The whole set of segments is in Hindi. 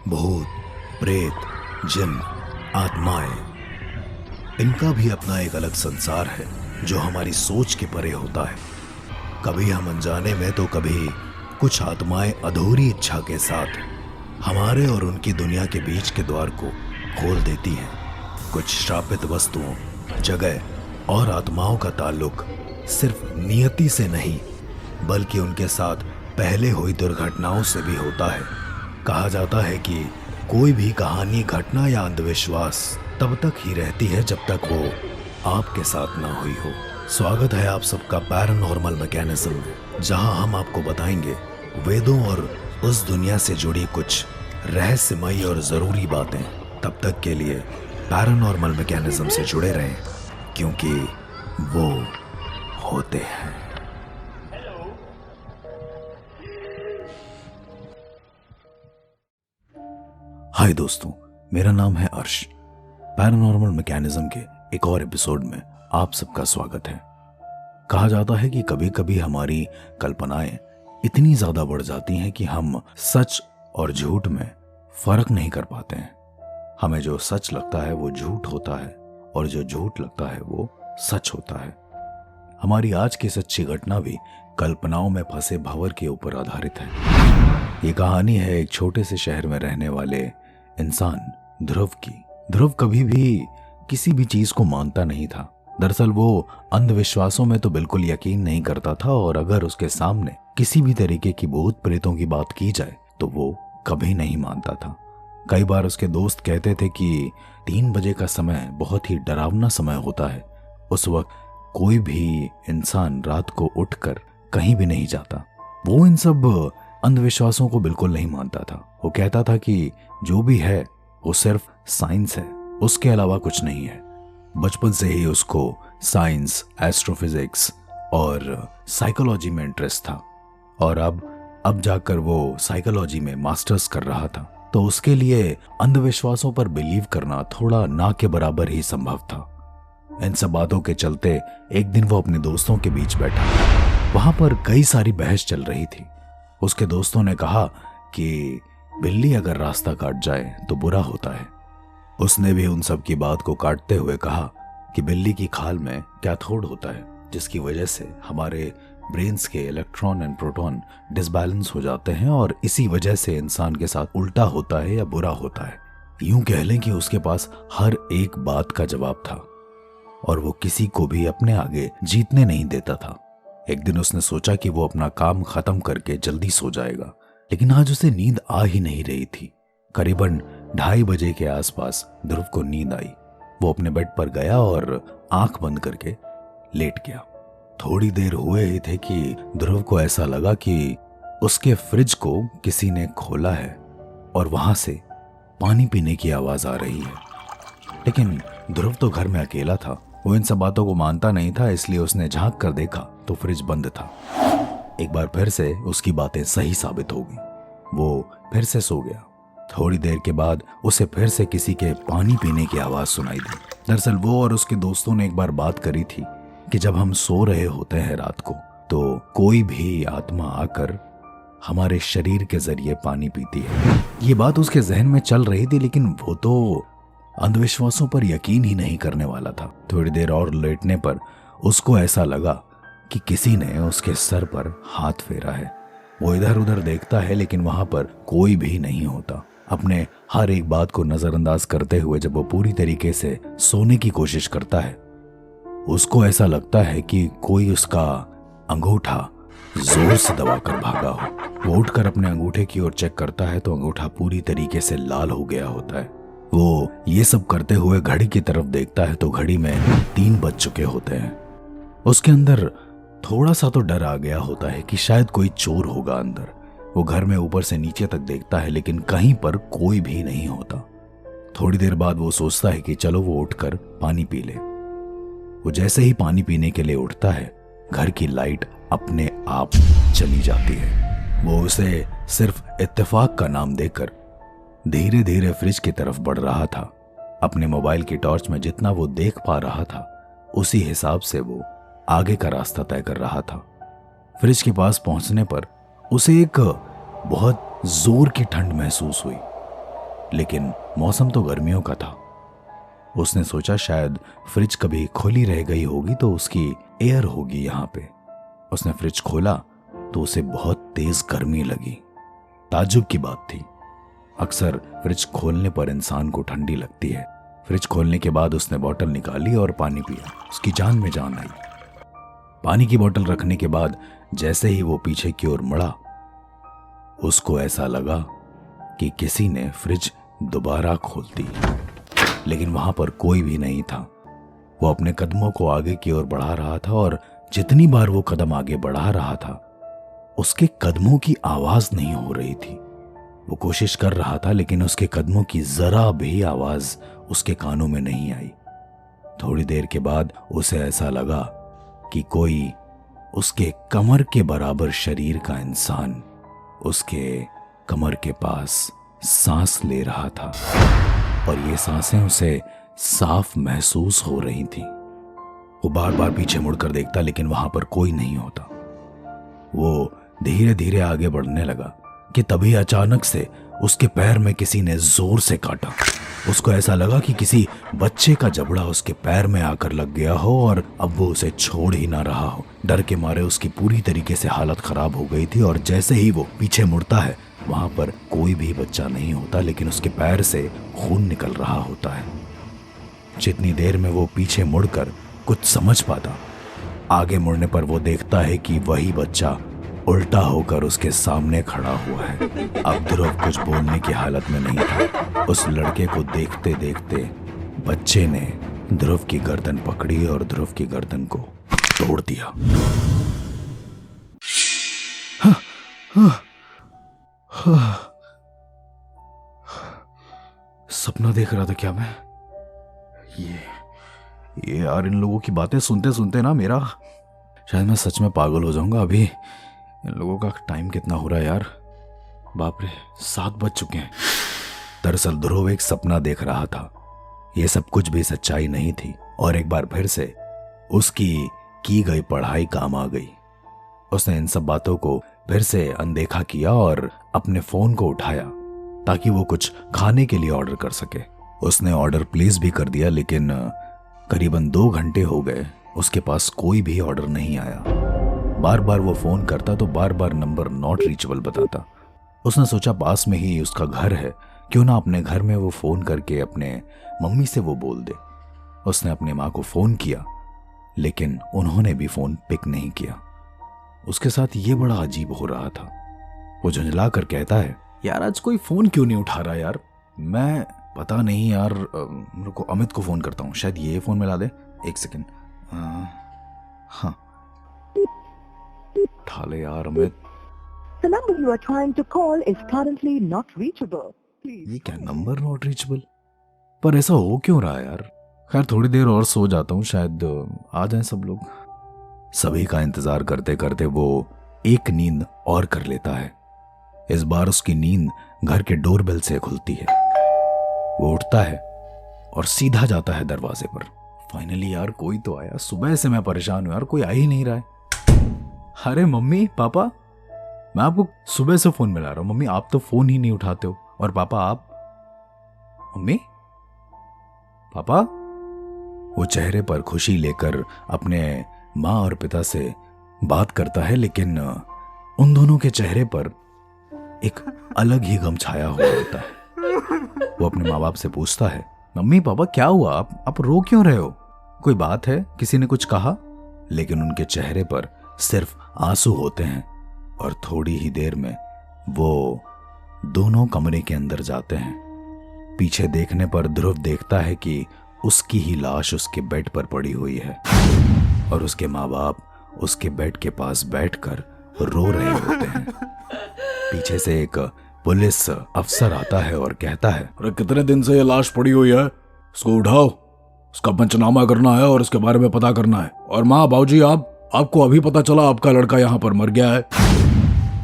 भूत, प्रेत, जिन, आत्माएं, इनका भी अपना एक अलग संसार है जो हमारी सोच के परे होता है। कभी हम अनजाने में तो कभी कुछ आत्माएं अधूरी इच्छा के साथ हमारे और उनकी दुनिया के बीच के द्वार को खोल देती हैं। कुछ श्रापित वस्तुओं, जगह और आत्माओं का ताल्लुक सिर्फ नियति से नहीं बल्कि उनके साथ पहले हुई दुर्घटनाओं से भी होता है। कहा जाता है कि कोई भी कहानी, घटना या अंधविश्वास तब तक ही रहती है जब तक वो आपके साथ ना हुई हो। स्वागत है आप सबका पैरानॉर्मल मैकेनिज्म में, जहां हम आपको बताएंगे वेदों और उस दुनिया से जुड़ी कुछ रहस्यमयी और ज़रूरी बातें। तब तक के लिए पैरानॉर्मल मैकेनिज्म से जुड़े रहें, क्योंकि वो होते हैं। हाय दोस्तों, मेरा नाम है अर्श। पैरानॉर्मल मैकेनिज्म के एक और एपिसोड में आप सबका स्वागत है। कहा जाता है कि कभी कभी हमारी कल्पनाएं इतनी ज्यादा बढ़ जाती हैं कि हम सच और झूठ में फर्क नहीं कर पाते हैं। हमें जो सच लगता है वो झूठ होता है और जो झूठ लगता है वो सच होता है। हमारी आज की सच्ची घटना भी कल्पनाओं में फंसे भंवर के ऊपर आधारित है। ये कहानी है एक छोटे से शहर में रहने वाले इंसान ध्रुव की। ध्रुव कभी भी किसी भी चीज को मानता नहीं था। दरअसल वो अंधविश्वासों में तो बिल्कुल यकीन नहीं करता था, और अगर उसके सामने किसी भी तरीके की भूत प्रेतों की बात की जाए तो वो कभी नहीं मानता था। कई बार उसके दोस्त कहते थे कि 3 बजे का समय बहुत ही डरावना समय होता है। उस वक्त कोई भी इंसान रात को उठकर कहीं भी नहीं जाता। वो इन सब अंधविश्वासों को बिल्कुल नहीं मानता था। वो कहता था कि जो भी है वो सिर्फ साइंस है, उसके अलावा कुछ नहीं है। बचपन से ही उसको साइंस, एस्ट्रोफिजिक्स और साइकोलॉजी में इंटरेस्ट था, और अब जाकर वो साइकोलॉजी में मास्टर्स कर रहा था। तो उसके लिए अंधविश्वासों पर बिलीव करना थोड़ा ना के बराबर ही संभव था। इन सब बातों के चलते एक दिन वो अपने दोस्तों के बीच बैठा। वहां पर कई सारी बहस चल रही थी। उसके दोस्तों ने कहा कि बिल्ली अगर रास्ता काट जाए तो बुरा होता है। उसने भी उन सब की बात को काटते हुए कहा कि बिल्ली की खाल में कैथोड होता है, जिसकी वजह से हमारे ब्रेन्स के इलेक्ट्रॉन एंड प्रोटॉन डिसबैलेंस हो जाते हैं, और इसी वजह से इंसान के साथ उल्टा होता है या बुरा होता है। यूं कह लें कि उसके पास हर एक बात का जवाब था, और वो किसी को भी अपने आगे जीतने नहीं देता था। एक दिन उसने सोचा कि वो अपना काम खत्म करके जल्दी सो जाएगा, लेकिन आज उसे नींद आ ही नहीं रही थी। करीबन 2:30 बजे के आसपास ध्रुव को नींद आई। वो अपने बेड पर गया और आंख बंद करके लेट गया। थोड़ी देर हुए ही थे कि ध्रुव को ऐसा लगा कि उसके फ्रिज को किसी ने खोला है और वहां से पानी पीने की आवाज आ रही है। लेकिन ध्रुव तो घर में अकेला था। वो इन सब बातों को मानता नहीं था, इसलिए उसने झांक कर देखा तो फ्रिज बंद था। एक बार फिर से उसकी बातें सही साबित हो गई। वो फिर से सो गया। थोड़ी देर के बाद उसे फिर से किसी के पानी पीने की आवाज सुनाई दी। दरअसल वो और उसके दोस्तों ने एक बार बात करी थी कि जब हम सो रहे होते हैं रात को, तो कोई भी आत्मा आकर हमारे शरीर के जरिए पानी पीती है। ये बात उसके जहन में चल रही थी, लेकिन वो तो अंधविश्वासों पर यकीन ही नहीं करने वाला था। थोड़ी देर और लेटने पर उसको ऐसा लगा कि किसी ने उसके सर पर हाथ फेरा है। वो इधर उधर देखता है, लेकिन वहां पर कोई भी नहीं होता। अपने हर एक बात को नजरअंदाज करते हुए जब वो पूरी तरीके से सोने की कोशिश करता है, उसको ऐसा लगता है कि कोई उसका अंगूठा जोर से दबाकर भागा हो। वो उठकर अपने अंगूठे की ओर चेक करता है तो अंगूठा पूरी तरीके से लाल हो गया होता है। वो ये सब करते हुए घड़ी की तरफ देखता है तो घड़ी में 3 बज चुके होते हैं। उसके अंदर थोड़ा सा तो डर आ गया होता है कि शायद कोई चोर होगा अंदर। वो घर में ऊपर से नीचे तक देखता है, लेकिन कहीं पर कोई भी नहीं होता। थोड़ी देर बाद वो सोचता है कि चलो वो उठकर पानी पी ले। वो जैसे ही पानी पीने के लिए उठता है, घर की लाइट अपने आप चली जाती है। वो उसे सिर्फ इत्तेफाक का नाम देकर धीरे धीरे फ्रिज की तरफ बढ़ रहा था। अपने मोबाइल की टॉर्च में जितना वो देख पा रहा था, उसी हिसाब से वो आगे का रास्ता तय कर रहा था। फ्रिज के पास पहुंचने पर उसे एक बहुत जोर की ठंड महसूस हुई। लेकिन मौसम तो गर्मियों का था। उसने सोचा शायद फ्रिज कभी खुली रह गई होगी तो उसकी एयर होगी यहाँ पे। उसने फ्रिज खोला तो उसे बहुत तेज गर्मी लगी। ताज्जुब की बात थी, अक्सर फ्रिज खोलने पर इंसान को ठंडी लगती है। फ्रिज खोलने के बाद उसने बोतल निकाली और पानी पिया। उसकी जान में जान आई। पानी की बोतल रखने के बाद जैसे ही वो पीछे की ओर मुड़ा, उसको ऐसा लगा कि किसी ने फ्रिज दोबारा खोल दी, लेकिन वहां पर कोई भी नहीं था। वो अपने कदमों को आगे की ओर बढ़ा रहा था और जितनी बार वो कदम आगे बढ़ा रहा था, उसके कदमों की आवाज नहीं हो रही थी। वो कोशिश कर रहा था लेकिन उसके कदमों की जरा भी आवाज उसके कानों में नहीं आई। थोड़ी देर के बाद उसे ऐसा लगा कि कोई उसके कमर के बराबर शरीर का इंसान उसके कमर के पास सांस ले रहा था और ये सांसें उसे साफ महसूस हो रही थी। वो बार बार पीछे मुड़कर देखता लेकिन वहां पर कोई नहीं होता। वो धीरे धीरे आगे बढ़ने लगा कि तभी अचानक से उसके पैर में किसी ने जोर से काटा। उसको ऐसा लगा कि किसी बच्चे का जबड़ा उसके पैर में आकर लग गया हो और अब वो उसे छोड़ ही ना रहा हो। डर के मारे उसकी पूरी तरीके से हालत खराब हो गई थी और जैसे ही वो पीछे मुड़ता है वहां पर कोई भी बच्चा नहीं होता, लेकिन उसके पैर से खून निकल रहा होता है। जितनी देर में वो पीछे मुड़कर कुछ समझ पाता, आगे मुड़ने पर वो देखता है कि वही बच्चा उल्टा होकर उसके सामने खड़ा हुआ है। अब ध्रुव कुछ बोलने की हालत में नहीं था। उस लड़के को देखते देखते बच्चे ने ध्रुव की गर्दन पकड़ी और ध्रुव की गर्दन को तोड़ दिया। सपना देख रहा था क्या मैं? ये यार, इन लोगों की बातें सुनते सुनते ना मेरा शायद मैं सच में पागल हो जाऊंगा। अभी इन लोगों का टाइम कितना हो रहा है यार? बाप रे, 7 बज चुके हैं। दरअसल ध्रुव एक सपना देख रहा था। यह सब कुछ भी सच्चाई नहीं थी और एक बार फिर से उसकी की गई पढ़ाई काम आ गई। उसने इन सब बातों को फिर से अनदेखा किया और अपने फोन को उठाया ताकि वो कुछ खाने के लिए ऑर्डर कर सके। उसने ऑर्डर प्लेस भी कर दिया लेकिन करीबन 2 घंटे हो गए, उसके पास कोई भी ऑर्डर नहीं आया। बार बार वो फोन करता तो बार बार नंबर नॉट रीचेबल बताता। उसने सोचा पास में ही उसका घर है, क्यों ना अपने घर में वो फोन करके अपने मम्मी से वो बोल दे। उसने अपने माँ को फोन किया लेकिन उन्होंने भी फोन पिक नहीं किया। उसके साथ ये बड़ा अजीब हो रहा था। वो झुंझला कर कहता है, यार आज कोई फोन क्यों नहीं उठा रहा यार? मैं पता नहीं यार, मेरे को अमित को फोन करता हूँ, शायद ये फोन मिला दे। 1 सेकेंड। हाँ, उठा ले यार Amit. The number you are trying to call is currently not reachable. ये क्या नंबर नॉट रीचेबल? पर ऐसा हो क्यों रहा है यार? खैर थोड़ी देर और सो जाता हूँ, शायद आ जाएं सब लोग। सभी का इंतजार करते करते वो एक नींद और कर लेता है। इस बार उसकी नींद घर के डोरबेल से खुलती है। वो उठता है और सीधा जाता है दरवाजे पर। फाइनली यार कोई तो आया। सुबह से मैं परेशान हूं यार, कोई आ ही नहीं रहा है। अरे मम्मी पापा, मैं आपको सुबह से फोन मिला रहा हूं। मम्मी आप तो फोन ही नहीं उठाते हो, और पापा आप? Mummy papa? वो चेहरे पर खुशी लेकर अपने माँ और पिता से बात करता है लेकिन उन दोनों के चेहरे पर एक अलग ही गम छाया हुआ होता है। वो अपने माँ बाप से पूछता है, मम्मी पापा क्या हुआ? आप रो क्यों रहे हो? कोई बात है? किसी ने कुछ कहा? लेकिन उनके चेहरे पर सिर्फ आंसू होते हैं और थोड़ी ही देर में वो दोनों कमरे के अंदर जाते हैं। पीछे देखने पर ध्रुव देखता है कि उसकी ही लाश उसके बेड पर पड़ी हुई है और उसके माँ बाप उसके बेड के पास बैठकर रो रहे होते हैं। पीछे से एक पुलिस अफसर आता है और कहता है, अरे कितने दिन से ये लाश पड़ी हुई है, इसको उठाओ, उसका पंचनामा करना है और इसके बारे में पता करना है। और माँ बाबूजी आपको अभी पता चला आपका लड़का यहाँ पर मर गया है।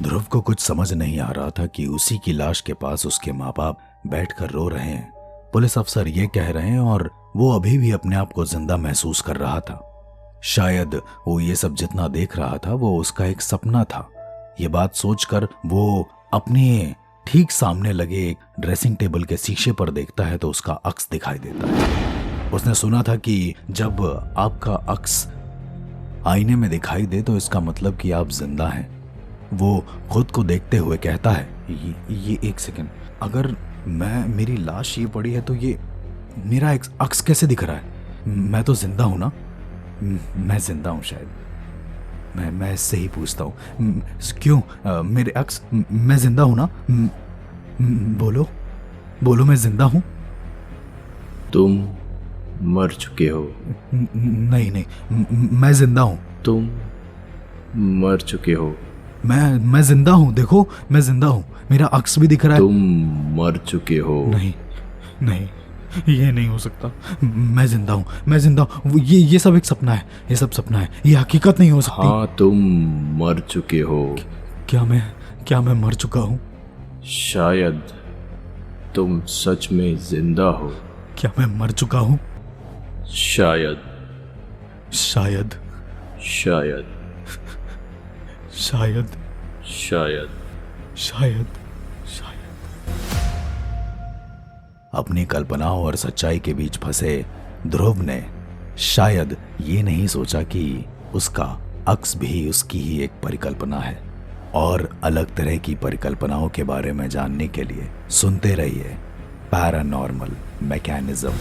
ध्रुव को कुछ समझ नहीं आ रहा था कि उसी की लाश के पास उसके माँ बाप बैठकर रो रहे हैं। पुलिस अफसर ये कह रहे हैं और वो अभी भी अपने आप को जिंदा महसूस कर रहा था। शायद वो ये सब जितना देख रहा था वो उसका एक सपना था। ये बात सोचकर वो अपने ठीक सामने लगे एक ड्रेसिंग टेबल के शीशे पर देखता है तो उसका अक्स दिखाई देता है। उसने सुना था कि जब आपका अक्स आईने में दिखाई दे तो इसका मतलब कि आप जिंदा हैं। वो खुद को देखते हुए कहता है, ये एक सेकंड, अगर मेरी लाश ये पड़ी है तो ये मेरा अक्स कैसे दिख रहा है? मैं तो जिंदा हूं ना? मैं जिंदा हूं शायद। मैं इससे ही पूछता हूँ, क्यों मेरे अक्स, मैं जिंदा हूं ना? बोलो बोलो, मैं जिंदा हूं? तुम मर चुके हो। नहीं नहीं, मैं जिंदा हूं। तुम मर चुके हो। मैं जिंदा हूं, देखो मैं जिंदा हूं, मेरा अक्स भी दिख रहा है। तुम मर चुके हो। नहीं नहीं, ये नहीं हो सकता। मैं जिंदा हूँ, मैं जिंदा हूँ। ये सब एक सपना है, ये सब सपना है, ये हकीकत नहीं हो सकती। हाँ, तुम मर चुके हो। क्या मैं मर चुका हूँ? शायद तुम सच में जिंदा हो। क्या मैं मर चुका हूँ? शायद शायद शायद शायद शायद शायद शायद। अपनी कल्पनाओं और सच्चाई के बीच फंसे ध्रुव ने शायद ये नहीं सोचा कि उसका अक्स भी उसकी ही एक परिकल्पना है। और अलग तरह की परिकल्पनाओं के बारे में जानने के लिए सुनते रहिए पैरानॉर्मल मैकेनिज्म।